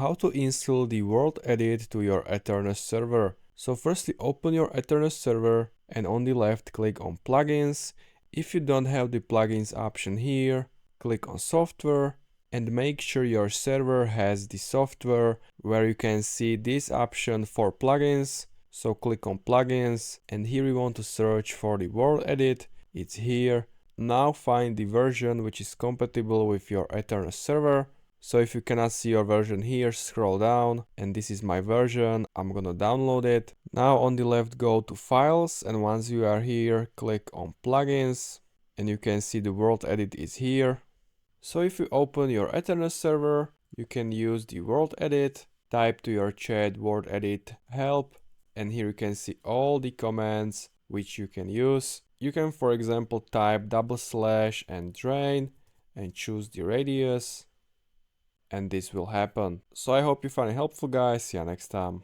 How to install the World Edit to your Aternos server. So firstly open your Aternos server and on the left click on plugins. If you don't have the plugins option here, click on software and make sure your server has the software where you can see this option for plugins. So click on plugins and here we want to search for the World Edit. It's here. Now find the version which is compatible with your Aternos server. So if you cannot see your version here, scroll down and this is my version. I'm gonna download it. Now on the left go to files and once you are here, click on plugins and you can see the World Edit is here. So if you open your Aternos server, you can use the World Edit, type to your chat World Edit help and here you can see all the commands which you can use. You can for example type / and drain and choose the radius and this will happen. So I hope you find it helpful guys, see you next time.